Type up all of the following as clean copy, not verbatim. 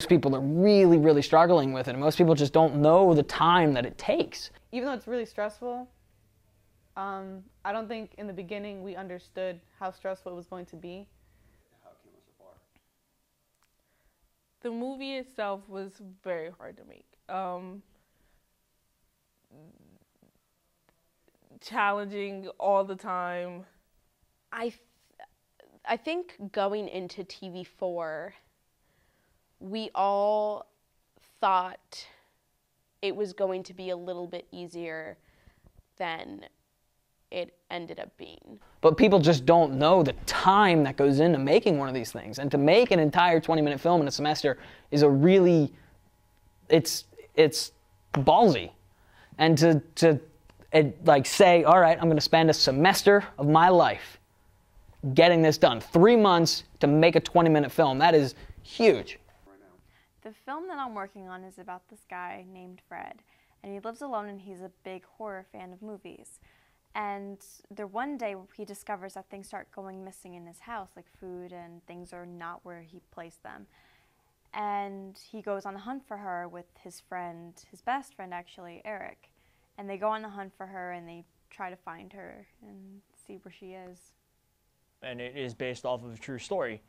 People are really, really struggling with it, and most people just don't know the time that it takes. Even though it's really stressful, I don't think in the beginning we understood how stressful it was going to be. How it came so far? The movie itself was very hard to make. Challenging all the time. I think going into TV4, we all thought it was going to be a little bit easier than it ended up being. But people just don't know the time that goes into making one of these things. And to make an entire 20-minute film in a semester is a really, it's ballsy. And to like say, all right, I'm going to spend a semester of my life getting this done. 3 months to make a 20-minute film. That is huge. The film that I'm working on is about this guy named Fred, and he lives alone and he's a big horror fan of movies. And one day he discovers that things start going missing in his house, like food and things are not where he placed them. And he goes on a hunt for her with his friend, his best friend actually, Eric. And they go on the hunt for her and they try to find her and see where she is. And it is based off of a true story.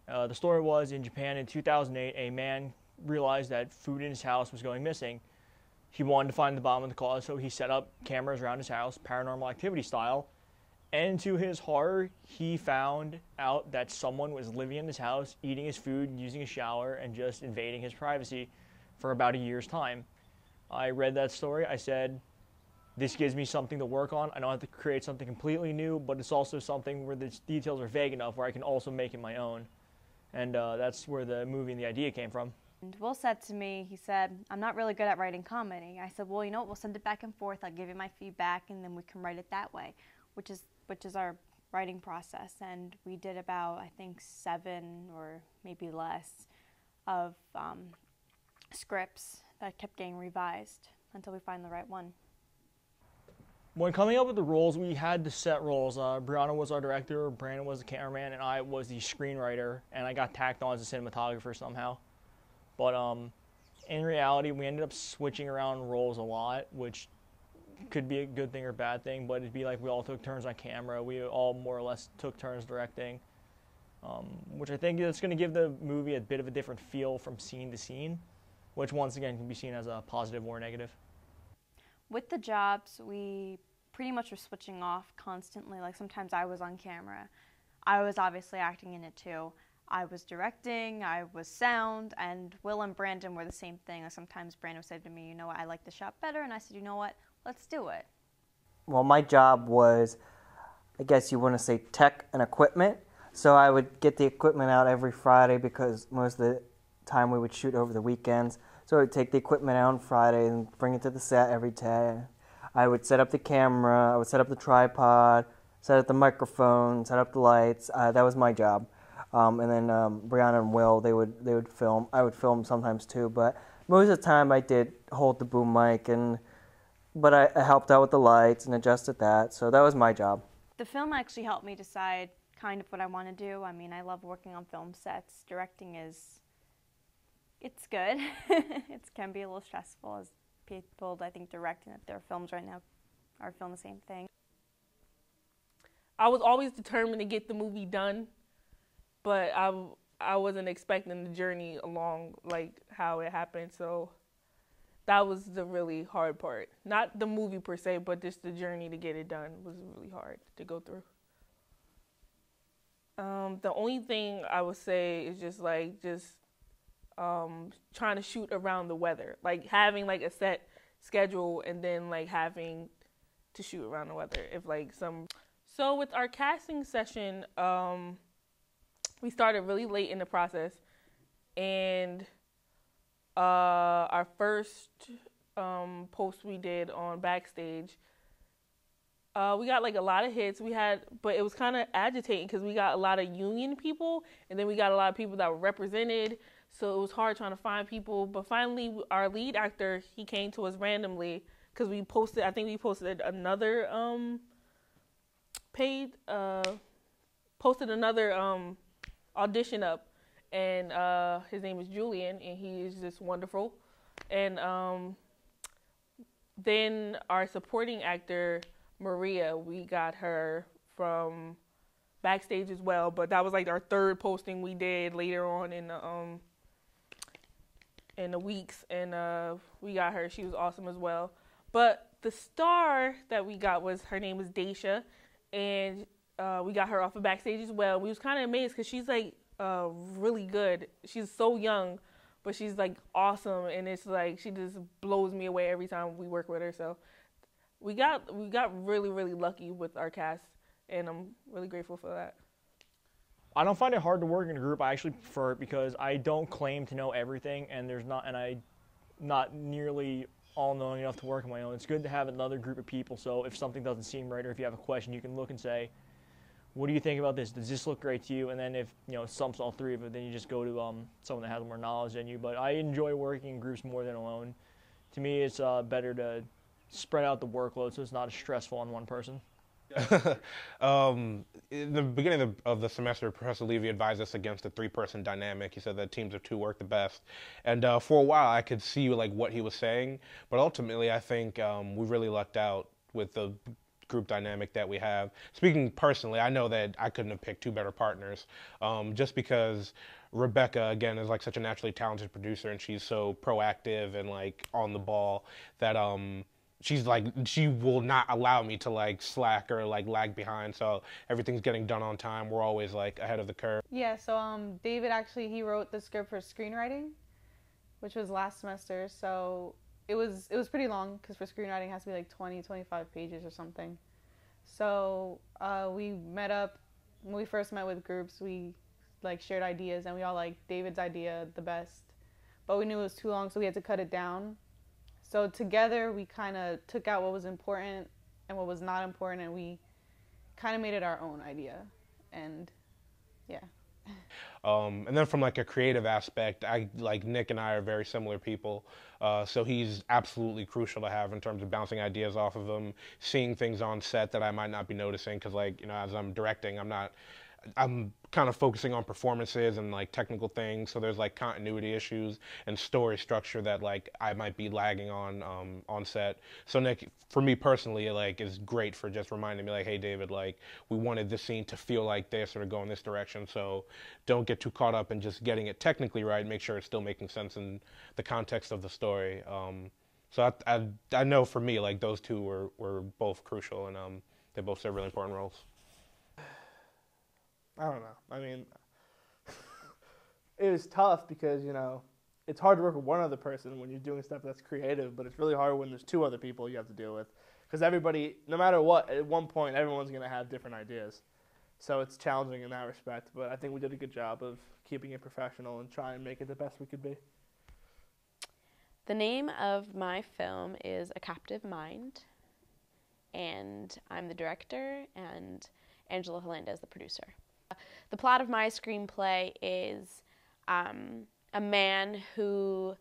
The story was in Japan in 2008, a man realized that food in his house was going missing. He wanted to find the bottom of the cause, so he set up cameras around his house, paranormal activity style. And to his horror, he found out that someone was living in his house, eating his food, using a shower, and just invading his privacy for about a year's time. I read that story. I said, this gives me something to work on. I don't have to create something completely new, but it's also something where the details are vague enough where I can also make it my own. And that's where the movie and the idea came from. And Will said to me, he said, I'm not really good at writing comedy. I said, well, you know what, we'll send it back and forth. I'll give you my feedback, and then we can write it that way, which is our writing process. And we did about, I think, 7 or maybe less of scripts that kept getting revised until we find the right one. When coming up with the roles, we had the set roles. Brianna was our director, Brandon was the cameraman, and I was the screenwriter, and I got tacked on as a cinematographer somehow. But in reality, we ended up switching around roles a lot, which could be a good thing or bad thing, but it'd be like we all took turns on camera. We all more or less took turns directing, which I think is going to give the movie a bit of a different feel from scene to scene, which once again can be seen as a positive or negative. With the jobs, we pretty much were switching off constantly. Like sometimes I was on camera. I was obviously acting in it too. I was directing, I was sound, and Will and Brandon were the same thing. Sometimes Brandon said to me, you know what, I like the shot better, and I said, you know what, let's do it. Well, my job was, I guess you want to say tech and equipment. So I would get the equipment out every Friday because most of the time we would shoot over the weekends. So I would take the equipment out on Friday and bring it to the set every day. I would set up the camera, I would set up the tripod, set up the microphone, set up the lights. That was my job. And then Brianna and Will, they would film. I would film sometimes too, but most of the time I did hold the boom mic, but I helped out with the lights and adjusted that. So that was my job. The film actually helped me decide kind of what I want to do. I mean, I love working on film sets. Directing it's good. It can be a little stressful, as people, I think, directing their films right now are feeling the same thing. I was always determined to get the movie done, but I wasn't expecting the journey along like how it happened, so that was the really hard part. Not the movie per se, but just the journey to get it done was really hard to go through. The only thing I would say is just trying to shoot around the weather, like having like a set schedule and then like having to shoot around the weather. So with our casting session, we started really late in the process, and our first post we did on Backstage, we got like a lot of hits. But it was kind of agitating because we got a lot of union people, and then we got a lot of people that were represented. So it was hard trying to find people. But finally, our lead actor, he came to us randomly because we posted. I think we posted another audition up, and his name is Julian, and he is just wonderful. And then our supporting actor, Maria, we got her from backstage as well, but that was like our third posting we did later on in the weeks, and we got her. She was awesome as well. But the star that we got her name was Daisha, and we got her off of backstage as well. We was kind of amazed because she's like really good. She's so young, but she's like awesome, and it's like she just blows me away every time we work with her. So we got really, really lucky with our cast, and I'm really grateful for that. I don't find it hard to work in a group. I actually prefer it because I don't claim to know everything, and I'm not nearly all-knowing enough to work on my own. It's good to have another group of people, so if something doesn't seem right or if you have a question, you can look and say, what do you think about this? Does this look great to you? And then if it stumps all three of it, then you just go to someone that has more knowledge than you. But I enjoy working in groups more than alone. To me, it's better to spread out the workload so it's not as stressful on one person. In the beginning of the semester, Professor Levy advised us against the three-person dynamic. He said that teams of two work the best. And for a while, I could see what he was saying. But ultimately, I think we really lucked out with the group dynamic that we have. Speaking personally, I know that I couldn't have picked two better partners, just because Rebecca, again, is such a naturally talented producer, and she's so proactive and on the ball that she will not allow me to slack or lag behind. So everything's getting done on time. We're always ahead of the curve. Yeah, so David actually, he wrote the script for screenwriting, which was last semester. So it was pretty long because for screenwriting it has to be 20, 25 pages or something. So we met up, when we first met with groups, we shared ideas, and we all liked David's idea the best. But we knew it was too long, so we had to cut it down. So together we kind of took out what was important and what was not important, and we kind of made it our own idea. And yeah. And then from a creative aspect, Nick and I are very similar people. So he's absolutely crucial to have in terms of bouncing ideas off of him, seeing things on set that I might not be noticing because as I'm directing, I'm kind of focusing on performances and technical things, so there's continuity issues and story structure that I might be lagging on set. So Nick, for me personally, is great for just reminding me hey David, we wanted this scene to feel like this or to go in this direction, so don't get too caught up in just getting it technically right. Make sure it's still making sense in the context of the story. So I know for me those two were both crucial, and they both serve really important roles. I don't know. I mean, it was tough because, it's hard to work with one other person when you're doing stuff that's creative, but it's really hard when there's two other people you have to deal with. Because everybody, no matter what, at one point, everyone's going to have different ideas. So it's challenging in that respect, but I think we did a good job of keeping it professional and trying to make it the best we could be. The name of my film is A Captive Mind, and I'm the director, and Angela Holanda is the producer. The plot of my screenplay is a man who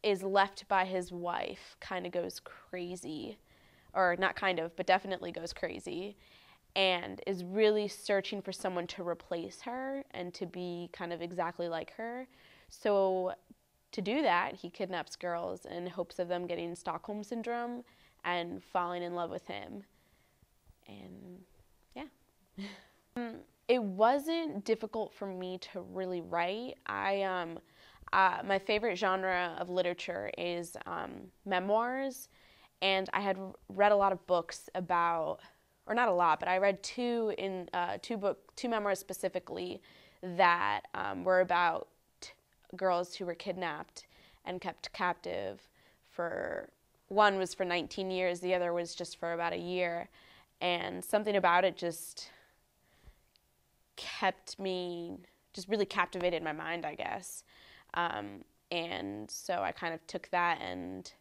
is left by his wife, kind of goes crazy, or not kind of, but definitely goes crazy, and is really searching for someone to replace her and to be kind of exactly like her. So to do that, he kidnaps girls in hopes of them getting Stockholm Syndrome and falling in love with him. And yeah. It wasn't difficult for me to really write. My favorite genre of literature is memoirs, and I had read a lot of books about, or not a lot, but I read two memoirs specifically that were about girls who were kidnapped and kept captive for, one was for 19 years, the other was just for about a year, and something about it just really captivated my mind, I guess. And so I kind of took that and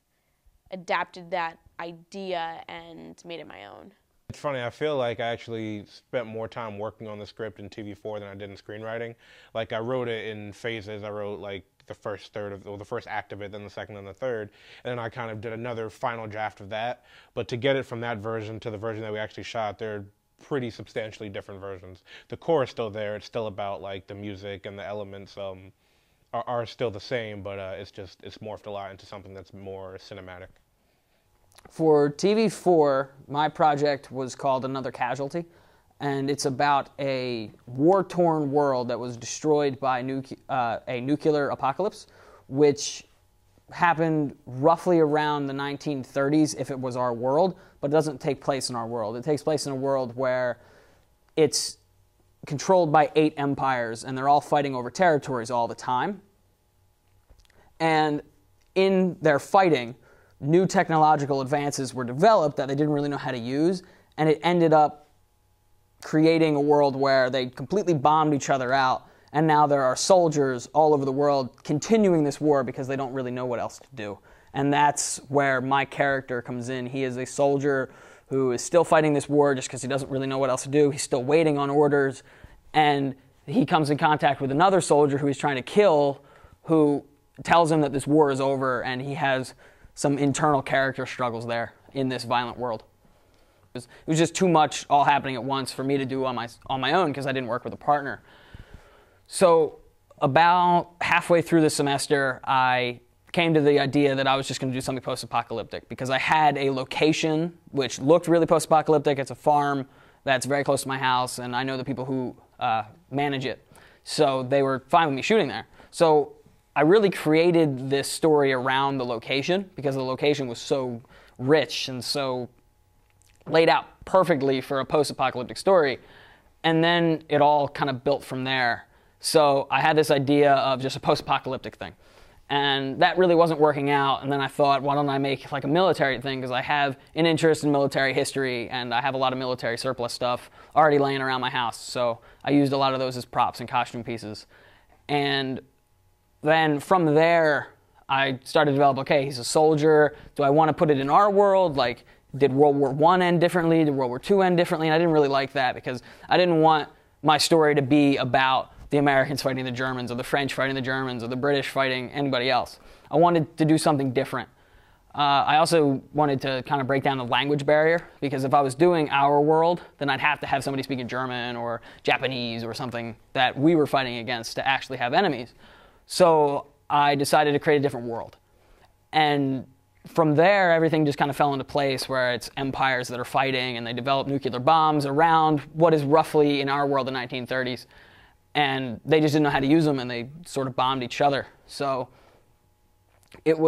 adapted that idea and made it my own. It's funny, I feel like I actually spent more time working on the script in TV4 than I did in screenwriting. I wrote it in phases. I wrote the first the first act of it, then the second and the third, and then I kind of did another final draft of that. But to get it from that version to the version that we actually shot, there are pretty substantially different versions. The core is still there. It's still about like the music and the elements are still the same, but it's morphed a lot into something that's more cinematic. For TV4, my project was called Another Casualty, and it's about a war-torn world that was destroyed by a nuclear apocalypse, which happened roughly around the 1930s if it was our world, but it doesn't take place in our world. It takes place in a world where it's controlled by 8 empires, and they're all fighting over territories all the time. And in their fighting, new technological advances were developed that they didn't really know how to use, and it ended up creating a world where they completely bombed each other out, and now there are soldiers all over the world continuing this war because they don't really know what else to do. And that's where my character comes in. He is a soldier who is still fighting this war just because he doesn't really know what else to do. He's still waiting on orders, and he comes in contact with another soldier who he's trying to kill, who tells him that this war is over, and he has some internal character struggles there in this violent world. It was just too much all happening at once for me to do on my own because I didn't work with a partner. So about halfway through the semester, I came to the idea that I was just going to do something post-apocalyptic because I had a location which looked really post-apocalyptic. It's a farm that's very close to my house, and I know the people who manage it. So they were fine with me shooting there. So I really created this story around the location because the location was so rich and so laid out perfectly for a post-apocalyptic story. And then it all kind of built from there. So I had this idea of just a post-apocalyptic thing. And that really wasn't working out. And then I thought, why don't I make like a military thing? Because I have an interest in military history, and I have a lot of military surplus stuff already laying around my house. So I used a lot of those as props and costume pieces. And then from there, I started to develop, okay, he's a soldier. Do I want to put it in our world? Like, did World War I end differently? Did World War II end differently? And I didn't really like that because I didn't want my story to be about the Americans fighting the Germans, or the French fighting the Germans, or the British fighting anybody else. I wanted to do something different. I also wanted to kind of break down the language barrier, because if I was doing our world, then I'd have to have somebody speaking German or Japanese or something that we were fighting against to actually have enemies. So I decided to create a different world. And from there, everything just kind of fell into place, where it's empires that are fighting, and they develop nuclear bombs around what is roughly in our world the 1930s. And they just didn't know how to use them, and they sort of bombed each other. So it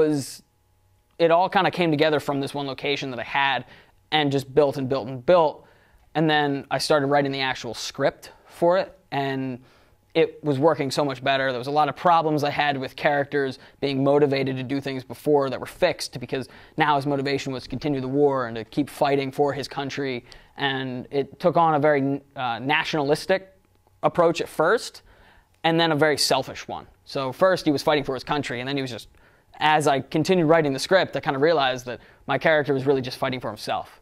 all kind of came together from this one location that I had, and just built and built and built. And then I started writing the actual script for it, and it was working so much better. There was a lot of problems I had with characters being motivated to do things before that were fixed, because now his motivation was to continue the war and to keep fighting for his country. And it took on a very nationalistic approach at first, and then a very selfish one. So first he was fighting for his country, and then he was just, as I continued writing the script, I kind of realized that my character was really just fighting for himself.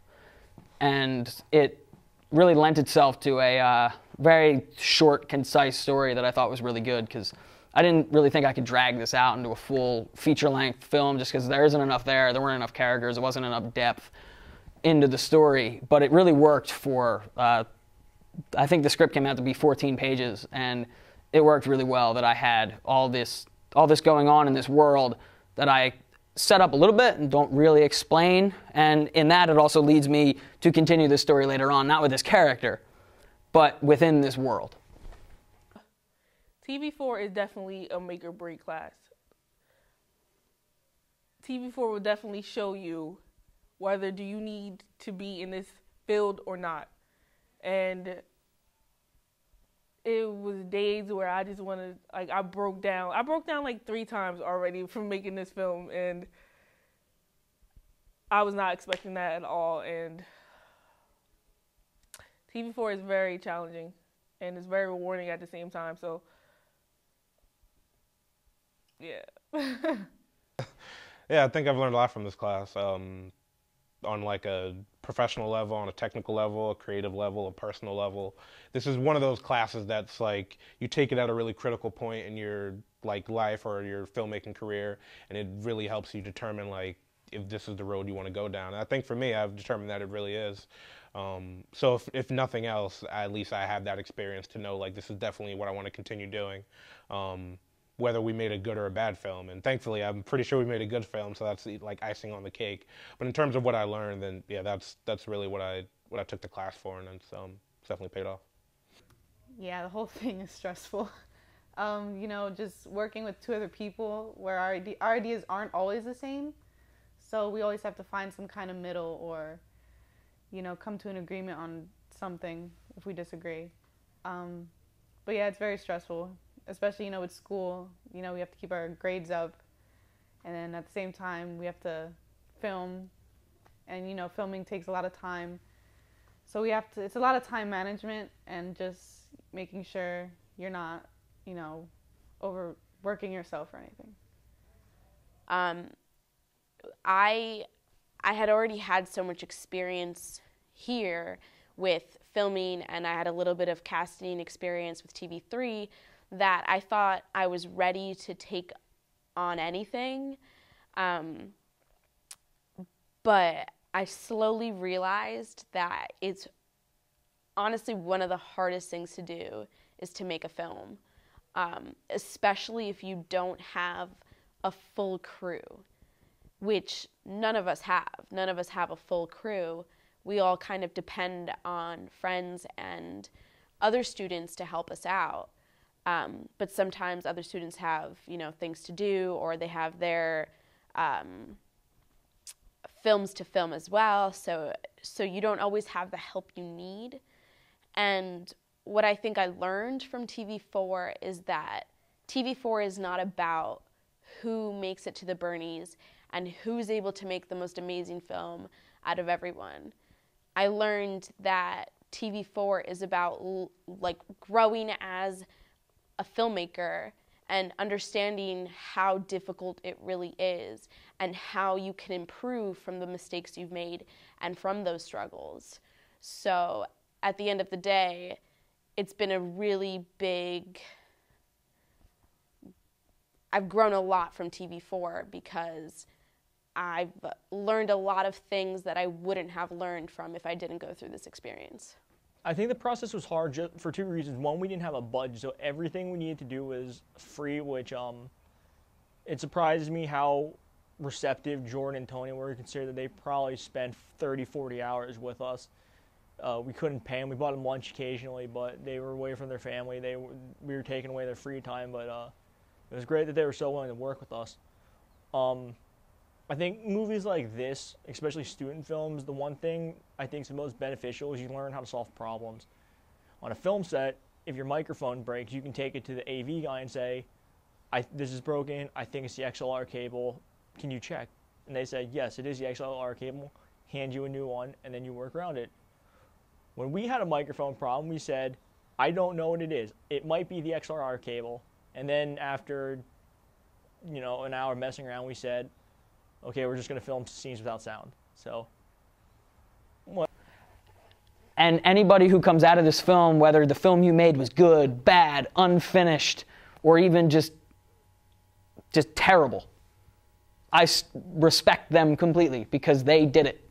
And it really lent itself to a very short, concise story that I thought was really good, because I didn't really think I could drag this out into a full feature-length film, just because there isn't enough there weren't enough characters, there wasn't enough depth into the story. But it really worked for I think the script came out to be 14 pages, and it worked really well that I had all this going on in this world that I set up a little bit and don't really explain. And in that, it also leads me to continue this story later on, not with this character, but within this world. TV4 is definitely a make or break class. TV4 will definitely show you whether do you need to be in this field or not. And it was days where I just wanted, like, I broke down like 3 times already from making this film, and I was not expecting that at all. And TV4 is very challenging, and it's very rewarding at the same time, so yeah. Yeah, I think I've learned a lot from this class. On like a professional level, on a technical level, a creative level, a personal level. This is one of those classes that's like, you take it at a really critical point in your like life or your filmmaking career, and it really helps you determine like if this is the road you want to go down. And I think for me, I've determined that it really is. So if nothing else, at least I have that experience to know like this is definitely what I want to continue doing, whether we made a good or a bad film. And thankfully, I'm pretty sure we made a good film, so that's like icing on the cake. But in terms of what I learned, then yeah, that's really what I took the class for, and it's definitely paid off. Yeah, the whole thing is stressful. Just working with two other people where our ideas aren't always the same. So we always have to find some kind of middle or, come to an agreement on something if we disagree. But yeah, it's very stressful, especially, with school. We have to keep our grades up. And then at the same time, we have to film. And, filming takes a lot of time. So it's a lot of time management and just making sure you're not, overworking yourself or anything. I had already had so much experience here with filming, and I had a little bit of casting experience with TV3 that I thought I was ready to take on anything. But I slowly realized that it's honestly one of the hardest things to do is to make a film, especially if you don't have a full crew, which none of us have. None of us have a full crew. We all kind of depend on friends and other students to help us out. But sometimes other students have, things to do, or they have their films to film as well. So you don't always have the help you need. And what I think I learned from TV4 is that TV4 is not about who makes it to the Bernies and who's able to make the most amazing film out of everyone. I learned that TV4 is about like growing as a filmmaker and understanding how difficult it really is and how you can improve from the mistakes you've made and from those struggles. So at the end of the day, it's been a really big, I've grown a lot from TV4 because I've learned a lot of things that I wouldn't have learned from if I didn't go through this experience. I think the process was hard just for two reasons. One, we didn't have a budget, so everything we needed to do was free, which it surprises me how receptive Jordan and Tony were, considering that they probably spent 30, 40 hours with us. We couldn't pay them. We bought them lunch occasionally, but they were away from their family. We were taking away their free time, but it was great that they were so willing to work with us. I think movies like this, especially student films, the one thing I think is the most beneficial is you learn how to solve problems. On a film set, if your microphone breaks, you can take it to the AV guy and say, this is broken, I think it's the XLR cable, can you check? And they say, yes, it is the XLR cable, hand you a new one, and then you work around it. When we had a microphone problem, we said, I don't know what it is. It might be the XLR cable. And then after, an hour messing around, we said, okay, we're just going to film scenes without sound. So, what? And anybody who comes out of this film, whether the film you made was good, bad, unfinished, or even just terrible, I respect them completely because they did it.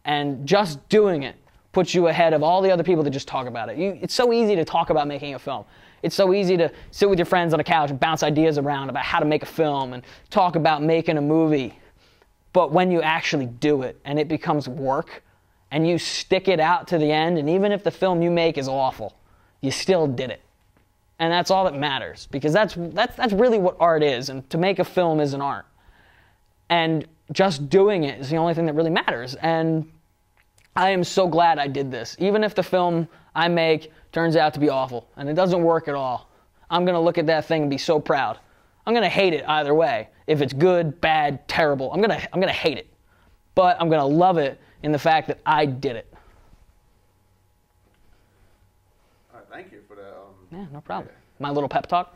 And just doing it puts you ahead of all the other people that just talk about it. It's so easy to talk about making a film. It's so easy to sit with your friends on a couch and bounce ideas around about how to make a film and talk about making a movie. But when you actually do it and it becomes work and you stick it out to the end, and even if the film you make is awful, you still did it. And that's all that matters, because that's really what art is, and to make a film is an art. And just doing it is the only thing that really matters. And I am so glad I did this. Even if the film I make turns out to be awful and it doesn't work at all, I'm going to look at that thing and be so proud. I'm going to hate it either way. If it's good, bad, terrible, I'm going to hate it. But I'm going to love it in the fact that I did it. All right, thank you for that. Yeah, no problem. My little pep talk.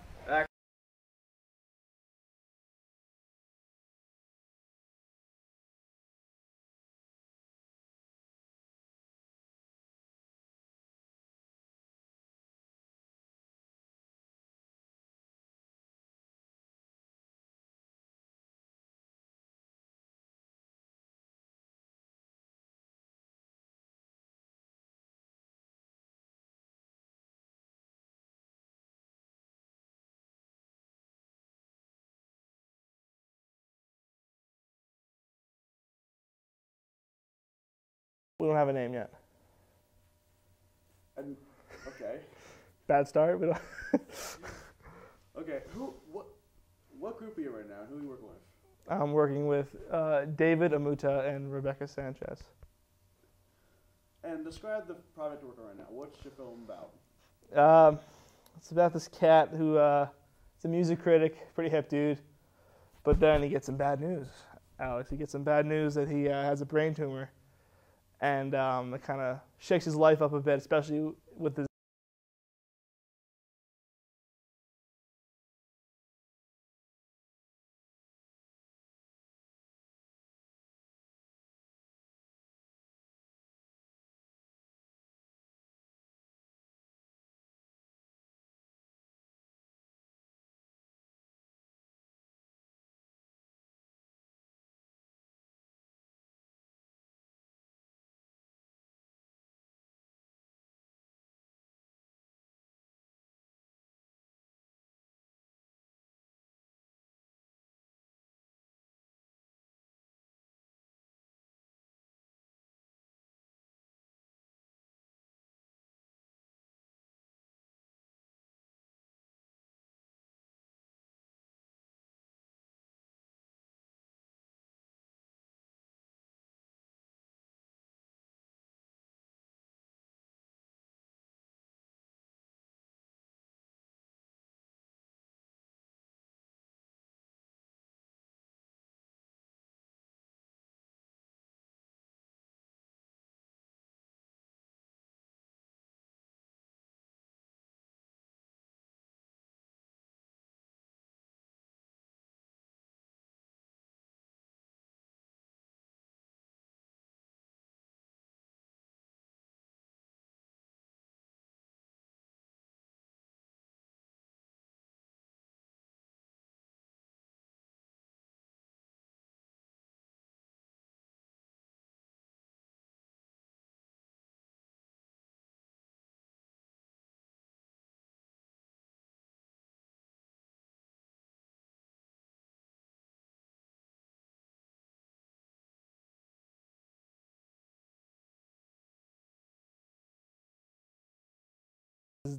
We don't have a name yet. And, okay. Bad start. We don't. Okay. What group are you right now? Who are you working with? I'm working with David Amuta and Rebecca Sanchez. And describe the project you're working on right now. What's your film about? It's about this cat who is a music critic, pretty hip dude, but then he gets some bad news. Alex, he gets some bad news that he has a brain tumor, and it kind of shakes his life up a bit, especially with his.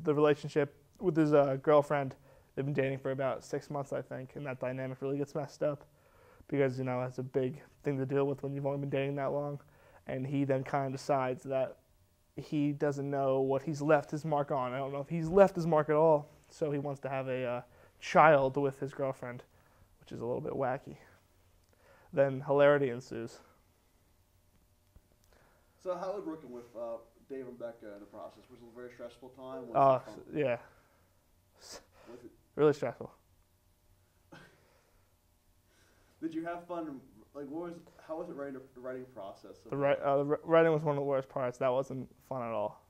The relationship with his girlfriend. They've been dating for about 6 months, I think, and that dynamic really gets messed up because, you know, that's a big thing to deal with when you've only been dating that long. And he then kind of decides that he doesn't know what he's left his mark on. I don't know if he's left his mark at all. So he wants to have a child with his girlfriend, which is a little bit wacky. Then hilarity ensues. So how was working with Dave and Becca in the process? Was it a very stressful time? Oh, yeah. Was it, Really stressful. did you have fun? Like, how was it the writing process? The writing was one of the worst parts. That wasn't fun at all.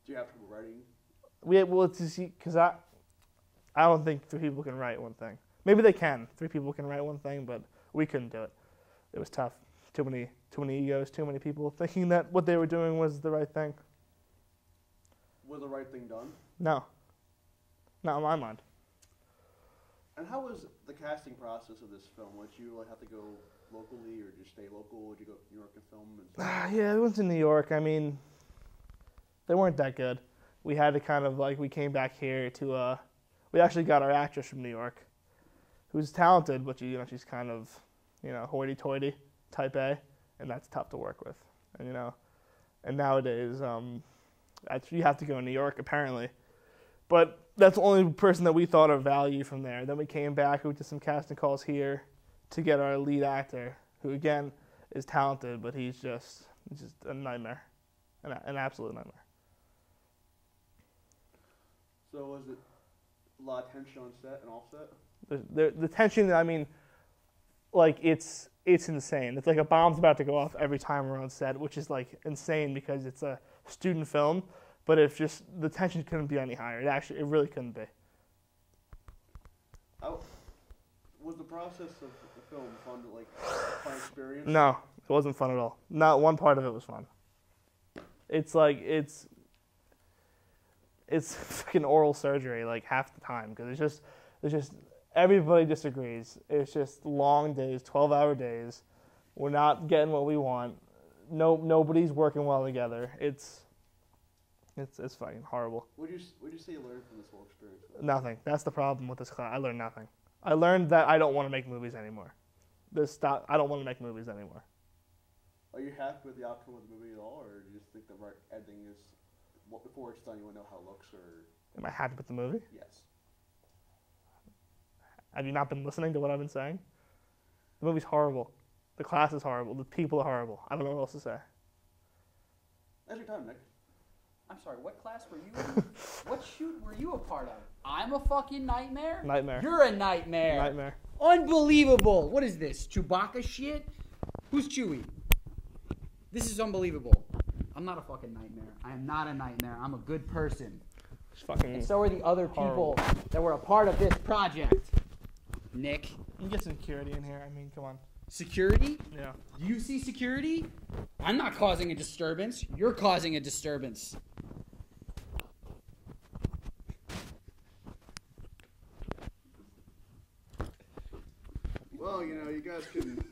Do you have trouble writing? Well, it's just because I don't think 3 people can write one thing. Maybe they can. 3 people can write one thing, but we couldn't do it. It was tough. Too many egos, too many people thinking that what they were doing was the right thing. Was the right thing done? No. Not in my mind. And how was the casting process of this film? Would you have to go locally or just stay local? Would you go to New York and film? Yeah, we went to New York. I mean, they weren't that good. We had to kind of we came back here to, we actually got our actress from New York, who's talented, but she's kind of, hoity-toity, type A, and that's tough to work with. And nowadays, you have to go to New York apparently, but that's the only person that we thought of value from there. Then we came back, we did some casting calls here to get our lead actor, who again is talented, but he's just a nightmare, an absolute nightmare. So was it a lot of tension on set and off set? The tension, it's insane. It's like a bomb's about to go off every time we're on set, which is insane because it's a student film. But if just the tension couldn't be any higher. It really couldn't be. Was the process of the film fun fun experience? No, it wasn't fun at all. Not one part of it was fun. It's fucking oral surgery half the time because it's just everybody disagrees. It's just long days, 12-hour days. We're not getting what we want. nobody's working well together. It's fucking horrible. What do you say you learned from this whole experience? Nothing. That's the problem with this class. I learned nothing. I learned that I don't want to make movies anymore. I don't want to make movies anymore. Are you happy with the outcome of the movie at all, or do you just think the right ending is before it's done? You want to know how it looks, or? Am I happy with the movie? Yes. Have you not been listening to what I've been saying? The movie's horrible. The class is horrible. The people are horrible. I don't know what else to say. That's your time, Nick. I'm sorry, what class were you in? What shoot were you a part of? I'm a fucking nightmare? Nightmare. You're a nightmare. Nightmare. Unbelievable. What is this, Chewbacca shit? Who's Chewie? This is unbelievable. I'm not a fucking nightmare. I am not a nightmare. I'm a good person. It's fucking And so are the other people horrible. that were a part of this project. Nick. You get some security in here. I mean, come on. Security? Yeah. Do you see security? I'm not causing a disturbance. You're causing a disturbance. Well, you guys can.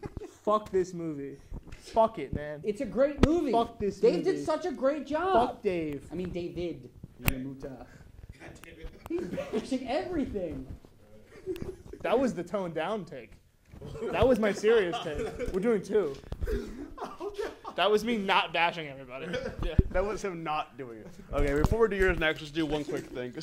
Fuck this movie. Fuck it, man. It's a great movie. Fuck this Dave movie. did such a great job. Fuck Dave. I mean, David. Yamuta. He's bashing everything. That was the toned down take. That was my serious take. We're doing two. That was me not bashing everybody. Yeah. That was him not doing it. Okay, before we do yours next, let's do one quick thing.